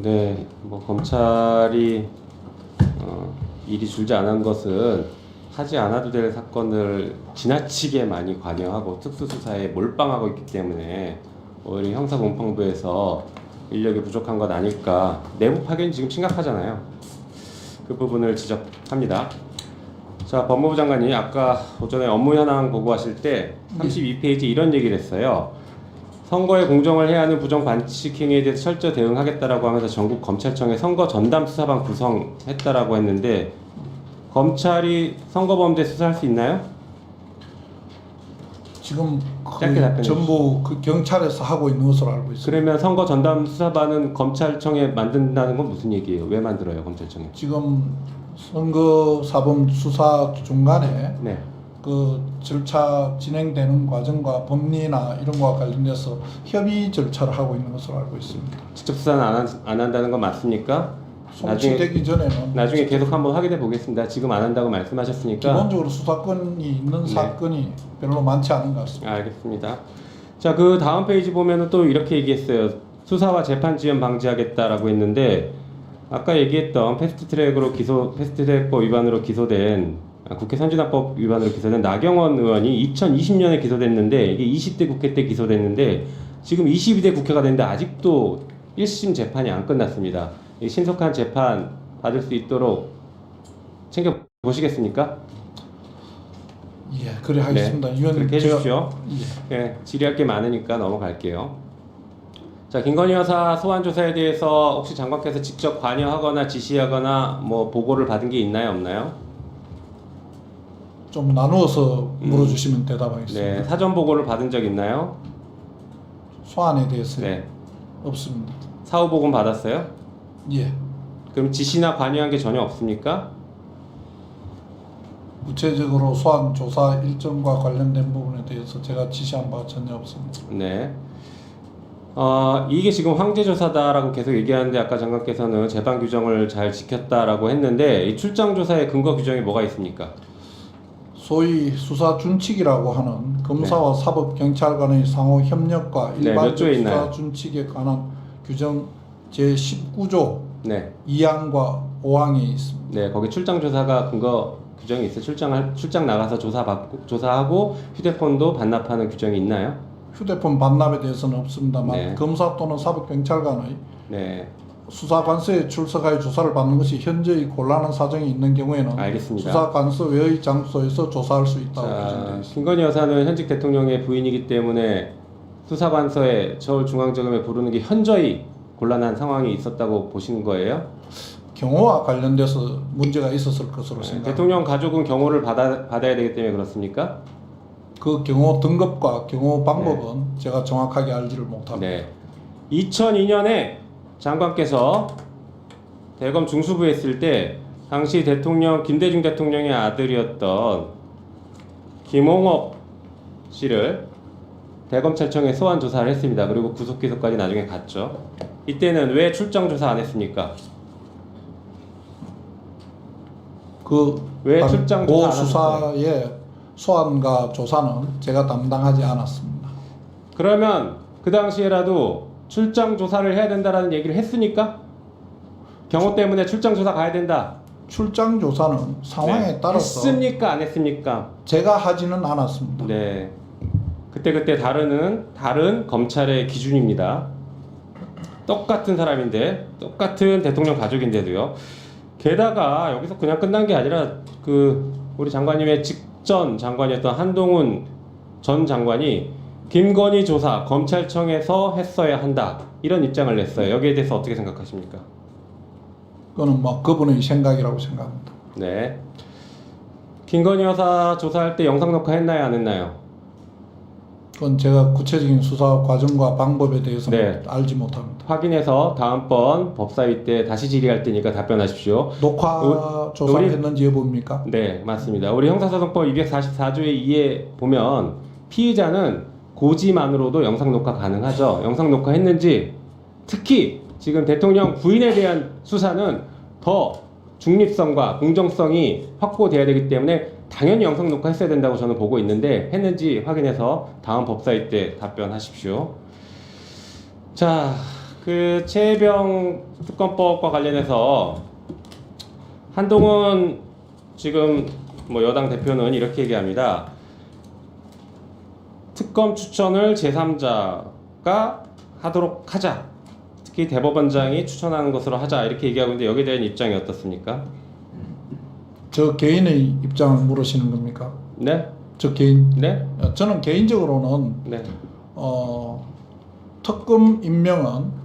네, 뭐 검찰이 일이 줄지 않은 것은 하지 않아도 될 사건을 지나치게 많이 관여하고 특수수사에 몰빵하고 있기 때문에 오히려 형사공판부에서 인력이 부족한 것 아닐까. 내부 파견이 지금 심각하잖아요. 그 부분을 지적합니다. 자, 법무부 장관이 아까 오전에 업무 현황 보고하실 때 32페이지 이런 얘기를 했어요. 선거에 공정을 해야 하는 부정 반칙 행위에 대해서 철저 대응하겠다라고 하면서 전국 검찰청에 선거 전담 수사반 구성했다라고 했는데 검찰이 선거범죄 수사할 수 있나요? 지금 짧게 답변해 전부 그 경찰에서 하고 있는 것으로 알고 있습니다. 그러면 선거 전담 수사반은 검찰청에 만든다는 건 무슨 얘기예요? 왜 만들어요, 검찰청에? 지금 선거 사범 수사 중간에 네. 그 절차 진행되는 과정과 법리나 이런 거와 관련돼서 협의 절차를 하고 있는 것으로 알고 있습니다. 직접 수사는 안 한다는 건 맞습니까? 송치되기 전에는 나중에 계속 한번 확인해 보겠습니다. 지금 안 한다고 말씀하셨으니까. 기본적으로 수사권이 있는 사건이 별로 많지 않은 것 같습니다. 알겠습니다. 자, 그 다음 페이지 보면은 또 이렇게 얘기했어요. 수사와 재판 지연 방지하겠다라고 했는데 아까 얘기했던 패스트트랙법 위반으로 기소된 국회 선진화법 위반으로 기소된 나경원 의원이 2020년에 기소됐는데 이게 20대 국회 때 기소됐는데 지금 22대 국회가 됐는데 아직도 1심 재판이 안 끝났습니다. 이 신속한 재판 받을 수 있도록 챙겨 보시겠습니까? 예, 그래 하겠습니다. 네, 위원님 그렇게 해주십시오. 예. 네, 질의할 게 많으니까 넘어갈게요. 자, 김건희 여사 소환 조사에 대해서 혹시 장관께서 직접 관여하거나 지시하거나 뭐 보고를 받은 게 있나요, 없나요? 좀 나누어서 물어주시면 대답하겠습니다. 네, 사전 보고를 받은 적 있나요? 소환에 대해서 네, 없습니다. 사후 보고는 받았어요? 예. 그럼 지시나 관여한 게 전혀 없습니까? 구체적으로 소환 조사 일정과 관련된 부분에 대해서 제가 지시한 바가 전혀 없습니다. 네. 이게 지금 황제조사다라고 계속 얘기하는데 아까 장관께서는 재판 규정을 잘 지켰다라고 했는데 이 출장 조사의 근거 규정이 뭐가 있습니까? 소위 수사 준칙이라고 하는 검사와 사법경찰 간의 상호 협력과 네, 몇 조에 일반적 있나요? 수사 준칙에 관한 규정 제19조 네. 2항과 5항에 있습니다. 네, 거기 출장 조사가 근거 규정이 있어요. 출장 나가서 조사하고 휴대폰도 반납하는 규정이 있나요? 휴대폰 반납에 대해서는 없습니다만 네. 검사 또는 사법경찰 간의 네, 수사관서에 출석하여 조사를 받는 것이 현저히 곤란한 사정이 있는 경우에는 알겠습니다. 수사관서 외의 장소에서 조사할 수 있다고 자, 규정되어 있습니다. 김건희 여사는 현직 대통령의 부인이기 때문에 수사관서에 서울중앙지검에 부르는 게 현저히 곤란한 상황이 있었다고 보시는 거예요? 경호와 관련돼서 문제가 있었을 것으로 네, 생각합니다. 대통령 가족은 경호를 받아야 되기 때문에 그렇습니까? 그 경호 등급과 경호 방법은 제가 정확하게 알지를 못합니다. 네. 2002년에 장관께서 대검 중수부에 있을 때 당시 대통령 김대중 대통령의 아들이었던 김홍업 씨를 대검찰청에 소환 조사를 했습니다. 그리고 구속 기소까지 나중에 갔죠. 이때는 왜 출장 조사 안 했습니까? 왜 출장 조사 안 수사의 소환과 조사는 제가 담당하지 않았습니다. 그러면 그 당시에라도 출장 조사를 해야 된다라는 얘기를 했으니까 경호 때문에 출장 조사 가야 된다. 출장 조사는 상황에 네. 따라서 했습니까? 안 했습니까? 제가 하지는 않았습니다. 네. 그때 다른 검찰의 기준입니다. 똑같은 사람인데 똑같은 대통령 가족인데도요. 게다가 여기서 그냥 끝난 게 아니라 우리 장관님의 직전 장관이었던 한동훈 전 장관이 김건희 조사 검찰청에서 했어야 한다 이런 입장을 냈어요. 여기에 대해서 어떻게 생각하십니까? 그거는 뭐 그분의 생각이라고 생각합니다. 네. 김건희 여사 조사할 때 영상 녹화했나요, 안 했나요? 그건 제가 구체적인 수사 과정과 방법에 대해서는 네. 알지 못합니다. 확인해서 다음번 법사위 때 다시 질의할 테니까 답변하십시오. 녹화 조사를 했는지 여부입니까? 네, 맞습니다. 우리 형사소송법 244조의 2에 보면 피의자는 고지만으로도 영상 녹화 가능하죠. 영상 녹화했는지 특히 지금 대통령 부인에 대한 수사는 더 중립성과 공정성이 확보돼야 되기 때문에 당연히 영상 녹화했어야 된다고 저는 보고 있는데 했는지 확인해서 다음 법사위 때 답변하십시오. 자, 그 최혜병 특검법과 관련해서 한동훈 지금 뭐 여당 대표는 이렇게 얘기합니다. 특검 추천을 제3자가 하도록 하자. 특히 대법원장이 추천하는 것으로 하자. 이렇게 얘기하고 있는데 여기에 대한 입장이 어떻습니까? 저 개인의 입장을 물으시는 겁니까? 네? 저 개인. 네? 저는 개인적으로는 네. 특검 임명은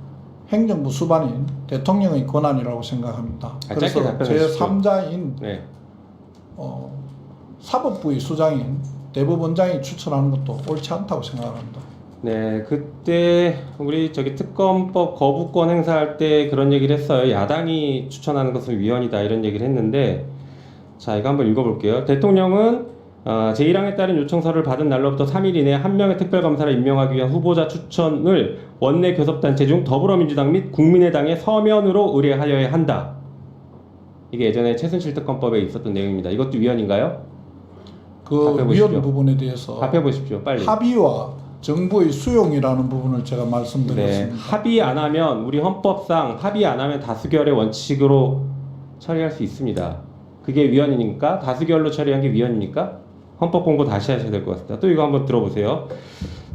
행정부 수반인 대통령의 권한이라고 생각합니다. 짧게 그래서 답변해 주십시오. 제3자인 네. 사법부의 수장인 대법원장이 추천하는 것도 옳지 않다고 생각합니다. 네, 그때 우리 특검법 거부권 행사할 때 그런 얘기를 했어요. 야당이 추천하는 것은 위헌이다 이런 얘기를 했는데, 자 이거 한번 읽어볼게요. 대통령은 제1항에 따른 요청서를 받은 날로부터 3일 이내에 한 명의 특별검사를 임명하기 위한 후보자 추천을 원내 교섭단체 중 더불어민주당 및 국민의당에 서면으로 의뢰하여야 한다. 이게 예전에 최순실 특검법에 있었던 내용입니다. 이것도 위헌인가요? 그 답해보십시오. 위헌 부분에 대해서 답해보십시오, 빨리. 합의와 정부의 수용이라는 부분을 제가 네, 말씀드렸습니다. 합의 안 하면 우리 헌법상 합의 안 하면 다수결의 원칙으로 처리할 수 있습니다. 그게 위헌이니까 다수결로 처리한 게 위헌입니까? 헌법 공부 다시 하셔야 될 것 같습니다. 또 이거 한번 들어보세요.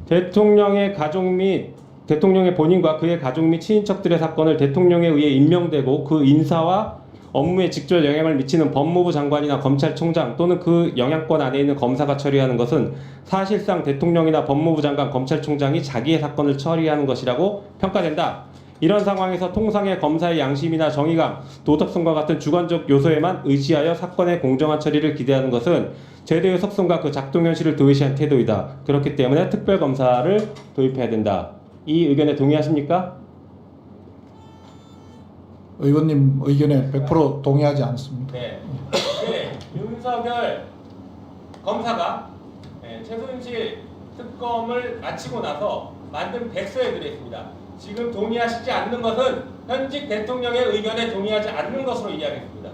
대통령의 가족 및 대통령의 본인과 그의 가족 및 친인척들의 사건을 대통령에 의해 임명되고 그 인사와 업무에 직접 영향을 미치는 법무부 장관이나 검찰총장 또는 그 영향권 안에 있는 검사가 처리하는 것은 사실상 대통령이나 법무부 장관, 검찰총장이 자기의 사건을 처리하는 것이라고 평가된다. 이런 상황에서 통상의 검사의 양심이나 정의감, 도덕성과 같은 주관적 요소에만 의지하여 사건의 공정한 처리를 기대하는 것은 제도의 속성과 그 작동 현실을 도외시한 태도이다. 그렇기 때문에 특별검사를 도입해야 된다. 이 의견에 동의하십니까? 의원님 의견에 100% 동의하지 않습니다. 네. 윤석열 검사가 최순실 특검을 마치고 나서 만든 백서에 들어있습니다. 지금 동의하시지 않는 것은 현직 대통령의 의견에 동의하지 않는 것으로 이해하겠습니다.